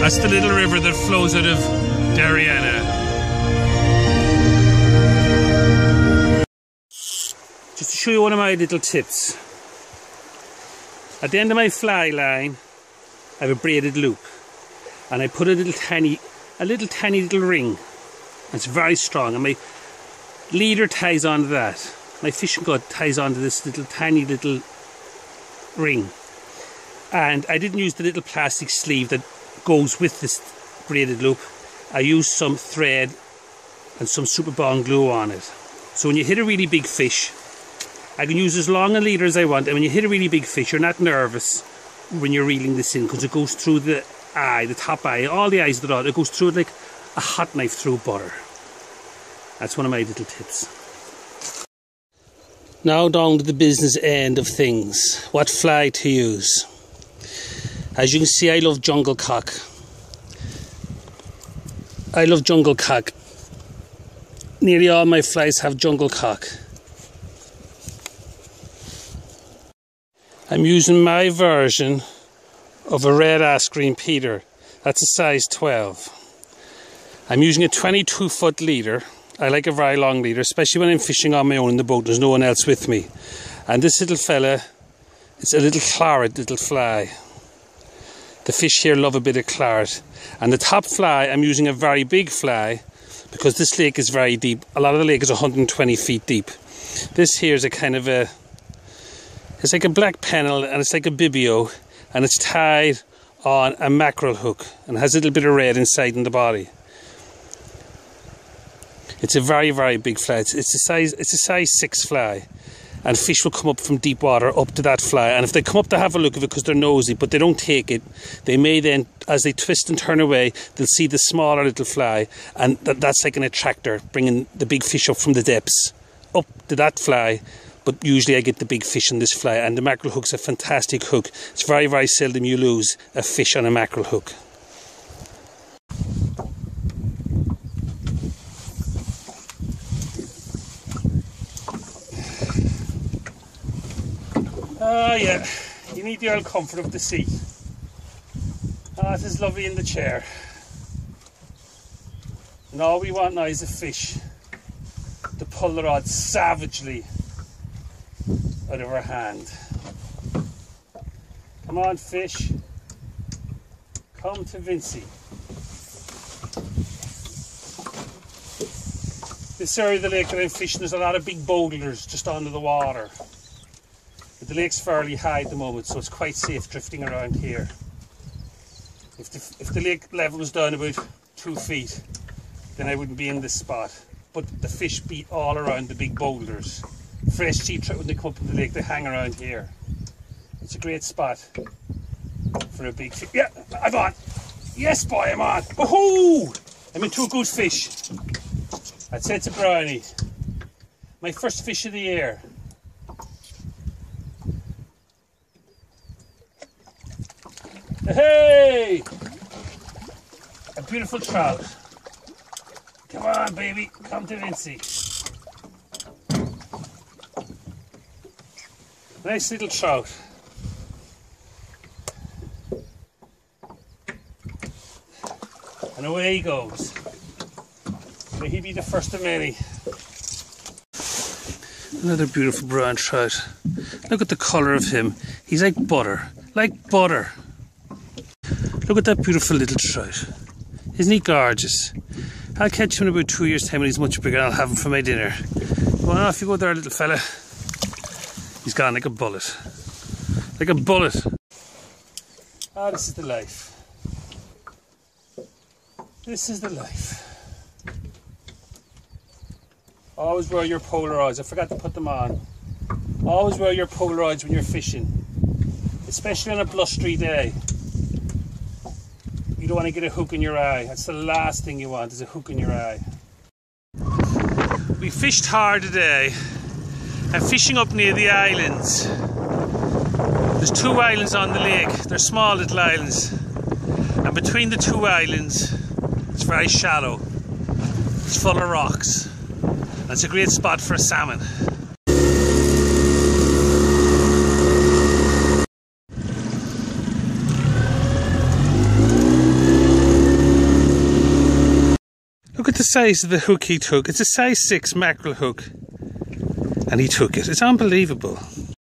That's the little river that flows out of Dariana. Just to show you one of my little tips. At the end of my fly line, I have a braided loop, and I put a little tiny little ring. It's very strong, and my leader ties onto that. My fishing gut ties onto this tiny little ring. And I didn't use the little plastic sleeve that goes with this braided loop. I used some thread and some super bond glue on it. So when you hit a really big fish, I can use as long a leader as I want, and when you hit a really big fish, you're not nervous when you're reeling this in, because it goes through the eye, the top eye, all the eyes of the rod. It goes through it like a hot knife through butter. That's one of my little tips. Now down to the business end of things. What fly to use? As you can see, I love jungle cock. I love jungle cock. Nearly all my flies have jungle cock. I'm using my version of a red ash green Peter. That's a size 12. I'm using a 22-foot leader. I like a very long leader, especially when I'm fishing on my own in the boat. There's no one else with me. And this little fella, it's a little claret little fly. The fish here love a bit of claret. And the top fly, I'm using a very big fly because this lake is very deep. A lot of the lake is 120 feet deep. This here is a kind of a, it's like a black pennel, and it's like a bibio, and it's tied on a mackerel hook and has a little bit of red inside in the body. It's a very, very big fly. It's a size 6 fly, and fish will come up from deep water up to that fly, and if they come up to have a look at it because they're nosy but they don't take it, they may then, as they twist and turn away, they'll see the smaller little fly, and that's like an attractor bringing the big fish up from the depths up to that fly. But usually I get the big fish on this fly, and the mackerel hook's a fantastic hook. It's very, very seldom you lose a fish on a mackerel hook. Oh yeah, you need the old comfort of the sea. Ah, it is lovely in the chair. And all we want now is a fish to pull the rod savagely out of our hand. Come on, fish. Come to Vincy. This area of the lake that I'm fishing, there's a lot of big boulders just under the water. But the lake's fairly high at the moment, so it's quite safe drifting around here. If the lake level was down about 2 feet, then I wouldn't be in this spot. But the fish beat all around the big boulders. Fresh sea trout, when they come up in the lake, they hang around here. It's a great spot for a big fish. Yeah, I'm on. Yes, boy, I'm on. Woohoo! I'm into a good fish. I'd say it's a brownie. My first fish of the year. Hey! A beautiful trout. Come on, baby. Come to Vincy. Nice little trout. And away he goes. May he be the first of many. Another beautiful brown trout. Look at the colour of him. He's like butter. Like butter. Look at that beautiful little trout. Isn't he gorgeous? I'll catch him in about 2 years' time when he's much bigger, and I'll have him for my dinner. Go on, off you go there, little fella. He's gone like a bullet. Like a bullet. Ah, this is the life. This is the life. Always wear your Polaroids. I forgot to put them on. Always wear your Polaroids when you're fishing. Especially on a blustery day. You don't want to get a hook in your eye. That's the last thing you want, is a hook in your eye. We fished hard today. I'm fishing up near the islands. There's 2 islands on the lake. They're small little islands. And between the 2 islands, it's very shallow. It's full of rocks. And it's a great spot for a salmon. Look at the size of the hook he took. It's a size 6 mackerel hook. And he took it. It's unbelievable.